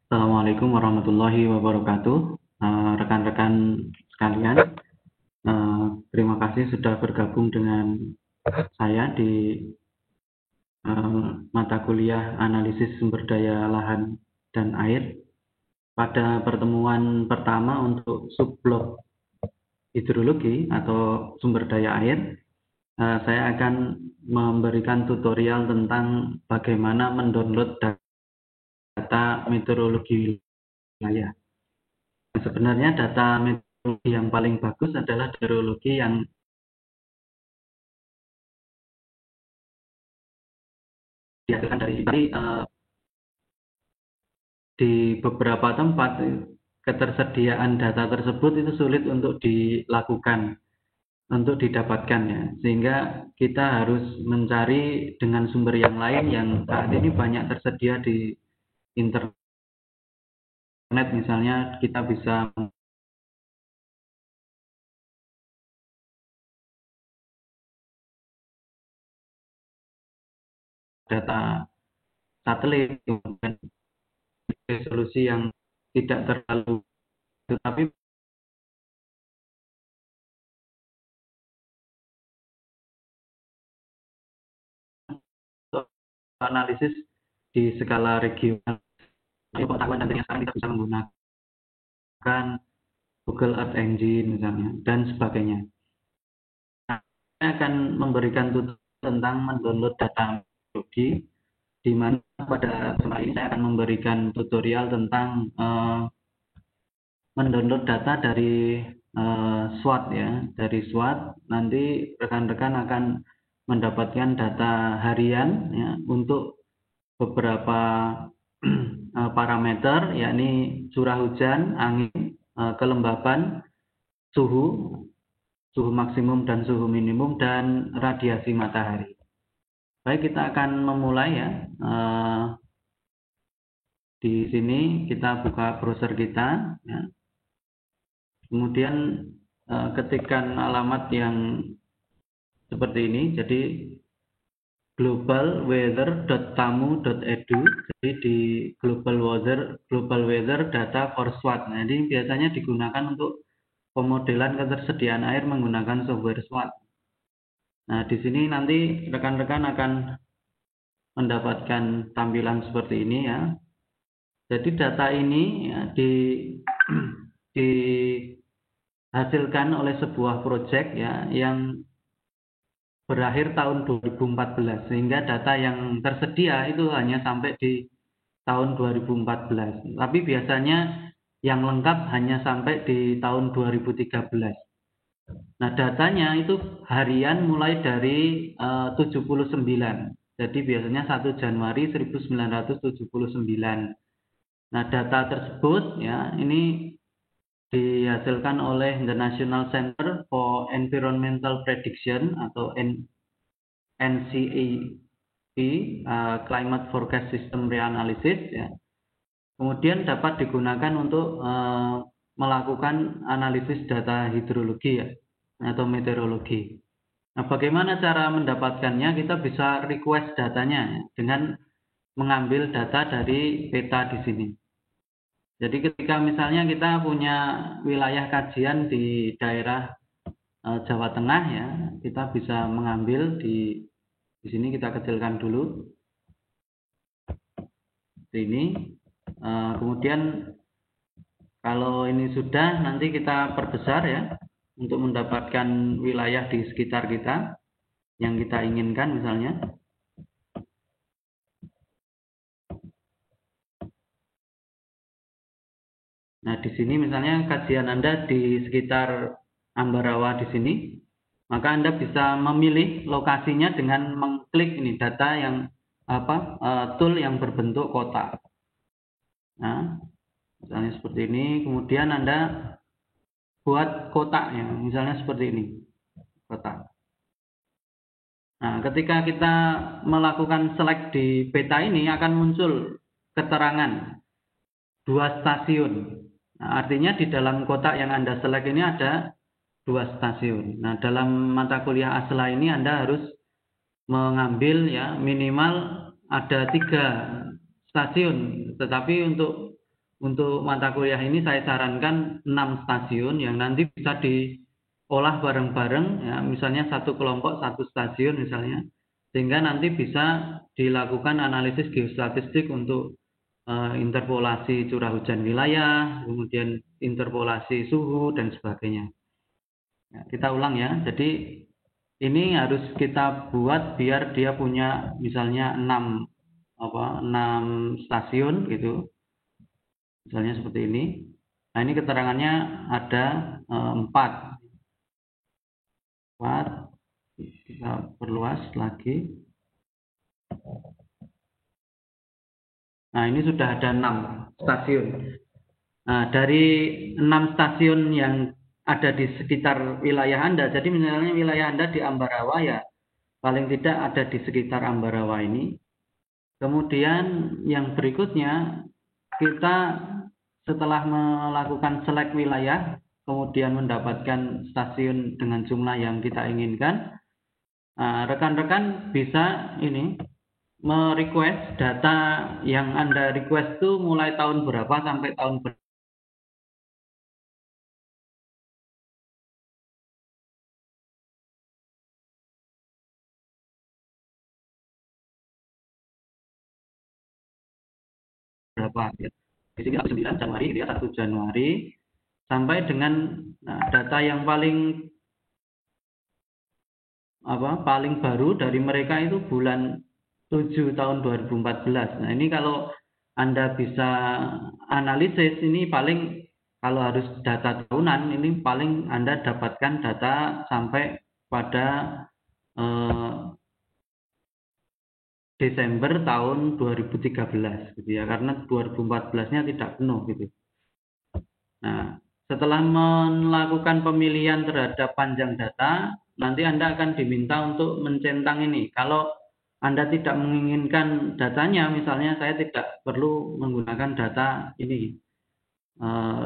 Assalamualaikum warahmatullahi wabarakatuh. Rekan-rekan sekalian, terima kasih sudah bergabung dengan saya di mata kuliah analisis sumber daya lahan dan air. Pada pertemuan pertama untuk subblok hidrologi atau sumber daya air, saya akan memberikan tutorial tentang bagaimana mendownload data meteorologi wilayah. Sebenarnya data meteorologi yang paling bagus adalah meteorologi yang dihasilkan dari di beberapa tempat ketersediaan data tersebut itu sulit untuk dilakukan, untuk didapatkan ya, sehingga kita harus mencari dengan sumber yang lain yang saat ini banyak tersedia di internet. Misalnya kita bisa data satelit dengan resolusi yang tidak terlalu, tetapi analisis di skala regional. Pengetahuan dan sekarang kita bisa menggunakan Google Earth Engine misalnya dan sebagainya. Nah, saya akan memberikan tutorial tentang mendownload data meteorologi, di mana pada kesempatan ini saya akan memberikan tutorial tentang mendownload data dari SWOT ya, dari SWOT. Nanti rekan-rekan akan mendapatkan data harian ya, untuk beberapa parameter, yakni curah hujan, angin, kelembapan, suhu maksimum dan suhu minimum, dan radiasi matahari. Baik, kita akan memulai ya. Di sini kita buka browser kita ya. Kemudian ketikkan alamat yang seperti ini, jadi globalweather.tamu.edu. Jadi di global weather data for SWOT. Nah, ini biasanya digunakan untuk pemodelan ketersediaan air menggunakan software SWOT. Nah, di sini nanti rekan-rekan akan mendapatkan tampilan seperti ini ya. Jadi data ini ya, dihasilkan oleh sebuah proyek ya yang berakhir tahun 2014, sehingga data yang tersedia itu hanya sampai di tahun 2014. Tapi biasanya yang lengkap hanya sampai di tahun 2013. Nah, datanya itu harian mulai dari 79. Jadi biasanya 1 Januari 1979. Nah, data tersebut ya ini dihasilkan oleh the National Center for Environmental Prediction atau NCAP, Climate Forecast System Reanalysis ya. Kemudian dapat digunakan untuk melakukan analisis data hidrologi ya, atau meteorologi. Nah, bagaimana cara mendapatkannya? Kita bisa request datanya ya, dengan mengambil data dari peta di sini. Jadi ketika misalnya kita punya wilayah kajian di daerah Jawa Tengah ya, kita bisa mengambil di sini, kita kecilkan dulu. Ini kemudian kalau ini sudah, nanti kita perbesar ya untuk mendapatkan wilayah di sekitar kita yang kita inginkan misalnya. Nah, di sini misalnya kajian Anda di sekitar Ambarawa di sini, maka Anda bisa memilih lokasinya dengan mengklik ini data yang tool yang berbentuk kotak. Nah, misalnya seperti ini, kemudian Anda buat kotak ya, misalnya seperti ini, kotak. Nah, ketika kita melakukan select di peta ini akan muncul keterangan 2 stasiun. Nah, artinya di dalam kotak yang Anda select ini ada 2 stasiun. Nah, dalam mata kuliah ASLA ini Anda harus mengambil ya minimal ada 3 stasiun. Tetapi untuk untuk mata kuliah ini saya sarankan 6 stasiun yang nanti bisa diolah bareng-bareng, ya, misalnya satu kelompok satu stasiun misalnya, sehingga nanti bisa dilakukan analisis geostatistik untuk interpolasi curah hujan wilayah, kemudian interpolasi suhu dan sebagainya. Ya, kita ulang ya. Jadi ini harus kita buat biar dia punya misalnya 6 stasiun gitu. Misalnya seperti ini. Nah, ini keterangannya ada 4. 4. Kita perluas lagi. Nah, ini sudah ada 6 stasiun. Nah, dari 6 stasiun yang ada di sekitar wilayah Anda, jadi misalnya wilayah Anda di Ambarawa, ya paling tidak ada di sekitar Ambarawa ini. Kemudian yang berikutnya, kita setelah melakukan select wilayah, kemudian mendapatkan stasiun dengan jumlah yang kita inginkan, rekan-rekan bisa ini merequest data yang Anda request itu mulai tahun berapa sampai tahun berapa. Ya. Di sini 9 Januari, dia 1 Januari sampai dengan data yang paling baru dari mereka itu bulan 7 tahun 2014. Nah, ini kalau Anda bisa analisis, ini paling kalau harus data tahunan, ini paling Anda dapatkan data sampai pada eh, Desember tahun 2013 gitu ya, karena 2014-nya tidak penuh gitu. Nah, setelah melakukan pemilihan terhadap panjang data, nanti Anda akan diminta untuk mencentang ini. Kalau Anda tidak menginginkan datanya, misalnya saya tidak perlu menggunakan data ini, eh,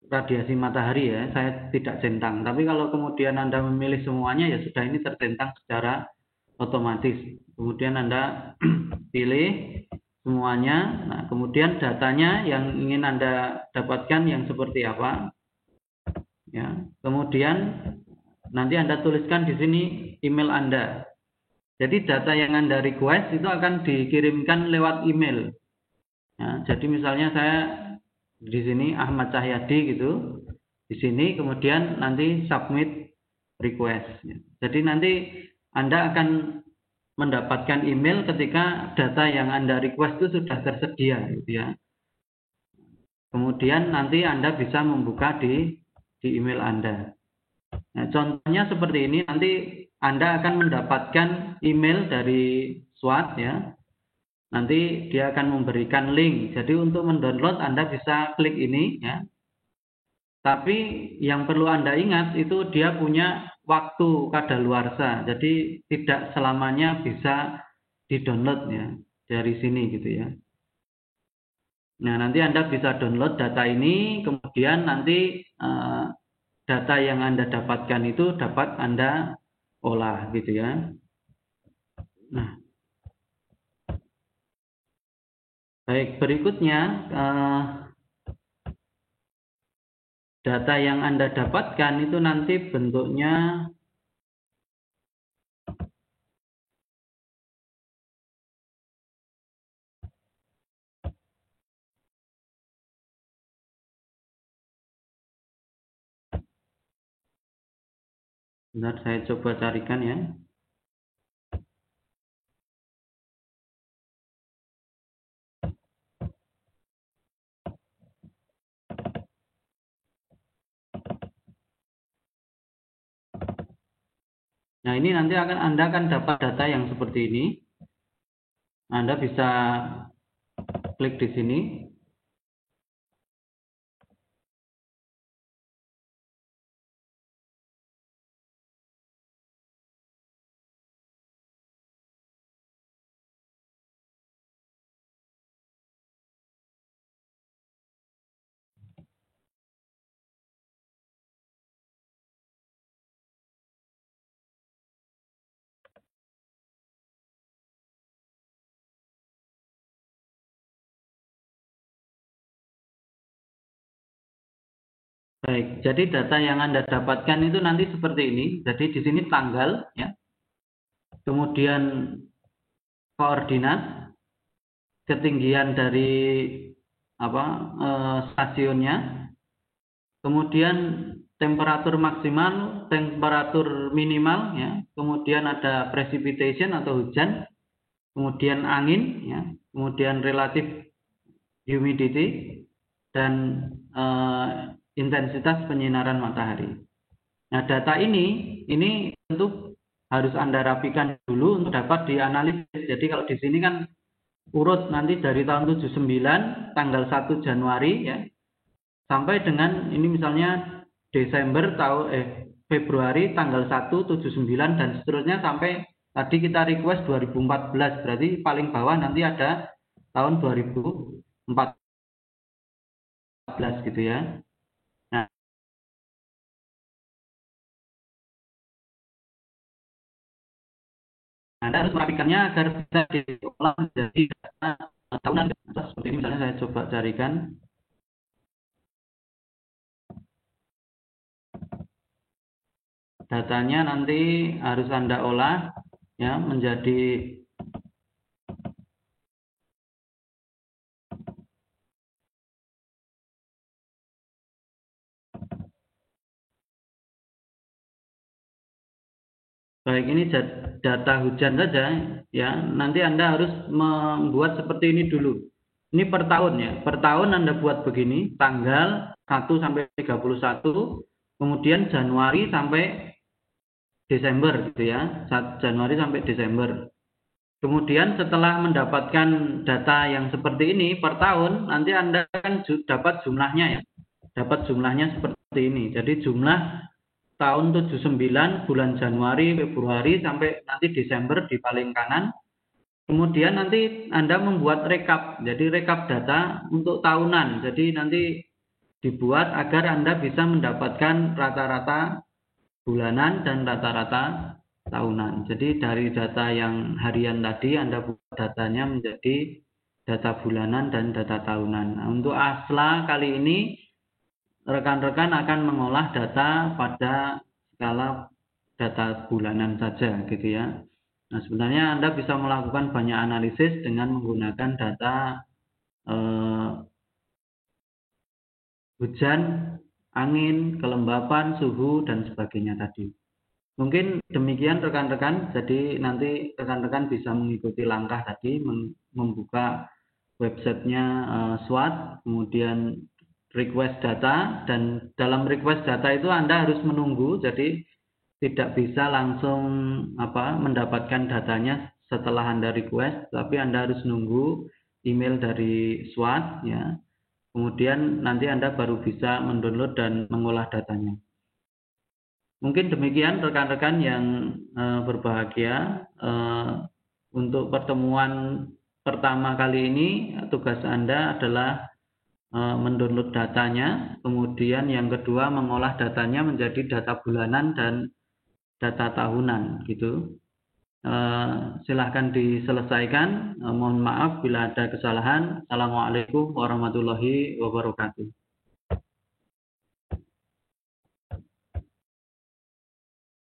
radiasi matahari ya, saya tidak centang. Tapi kalau kemudian Anda memilih semuanya, ya sudah, ini tercentang secara otomatis. Kemudian Anda pilih semuanya. Nah, kemudian datanya yang ingin Anda dapatkan yang seperti apa, ya. Kemudian nanti Anda tuliskan di sini email Anda. Jadi data yang Anda request itu akan dikirimkan lewat email. Ya, jadi misalnya saya di sini Ahmad Cahyadi gitu. Di sini kemudian nanti submit request. Ya. Jadi nanti Anda akan mendapatkan email ketika data yang Anda request itu sudah tersedia gitu ya. Kemudian nanti Anda bisa membuka di email Anda. Nah, contohnya seperti ini, nanti Anda akan mendapatkan email dari SWAT ya. Nanti dia akan memberikan link. Jadi untuk mendownload Anda bisa klik ini ya. Tapi yang perlu Anda ingat itu dia punya waktu kadaluarsa. Jadi tidak selamanya bisa di-download ya dari sini gitu ya. Nah, nanti Anda bisa download data ini, kemudian nanti data yang Anda dapatkan itu dapat Anda olah gitu ya. Nah, baik, berikutnya data yang Anda dapatkan itu nanti bentuknya bentar, saya coba carikan ya. Nah, ini nanti Anda akan dapat data yang seperti ini. Anda bisa klik di sini. Baik, jadi data yang Anda dapatkan itu nanti seperti ini. Jadi di sini tanggal, ya, kemudian koordinat, ketinggian dari stasiunnya, kemudian temperatur maksimal, temperatur minimal, ya, kemudian ada precipitation atau hujan, kemudian angin, ya, kemudian relative humidity, dan intensitas penyinaran matahari. Nah, data ini tentu harus Anda rapikan dulu untuk dapat dianalisis. Jadi kalau di sini kan urut nanti dari tahun 79 tanggal 1 Januari, ya, sampai dengan ini misalnya Februari tanggal 1 79 dan seterusnya sampai tadi kita request 2014, berarti paling bawah nanti ada tahun 2014 gitu ya. Nah, Anda harus merapikannya agar bisa diolah menjadi data tahunan. Seperti ini misalnya saya coba carikan. Datanya nanti harus Anda olah, ya, menjadi baik, ini data hujan saja, ya. Nanti Anda harus membuat seperti ini dulu. Ini per tahun, ya. Per tahun Anda buat begini, tanggal 1 sampai 31, kemudian Januari sampai Desember gitu ya. Januari sampai Desember. Kemudian setelah mendapatkan data yang seperti ini per tahun, nanti Anda kan dapat jumlahnya, ya. Dapat jumlahnya seperti ini. Jadi jumlah tahun 79 bulan Januari, Februari sampai nanti Desember di paling kanan. Kemudian nanti Anda membuat rekap. Jadi rekap data untuk tahunan. Jadi nanti dibuat agar Anda bisa mendapatkan rata-rata bulanan dan rata-rata tahunan. Jadi dari data yang harian tadi Anda buat datanya menjadi data bulanan dan data tahunan. Nah, untuk ASLA kali ini rekan-rekan akan mengolah data pada skala data bulanan saja gitu ya. Nah, sebenarnya Anda bisa melakukan banyak analisis dengan menggunakan data hujan, angin, kelembapan, suhu, dan sebagainya tadi. Mungkin demikian rekan-rekan, jadi nanti rekan-rekan bisa mengikuti langkah tadi, membuka websitenya SWOT, kemudian request data, dan dalam request data itu Anda harus menunggu, jadi tidak bisa langsung mendapatkan datanya setelah Anda request, tapi Anda harus nunggu email dari SWOT, ya. Kemudian nanti Anda baru bisa mendownload dan mengolah datanya. Mungkin demikian rekan-rekan yang berbahagia. Untuk pertemuan pertama kali ini, tugas Anda adalah mendownload datanya, kemudian yang kedua mengolah datanya menjadi data bulanan dan data tahunan gitu. Silahkan diselesaikan. Mohon maaf bila ada kesalahan. Assalamualaikum warahmatullahi wabarakatuh.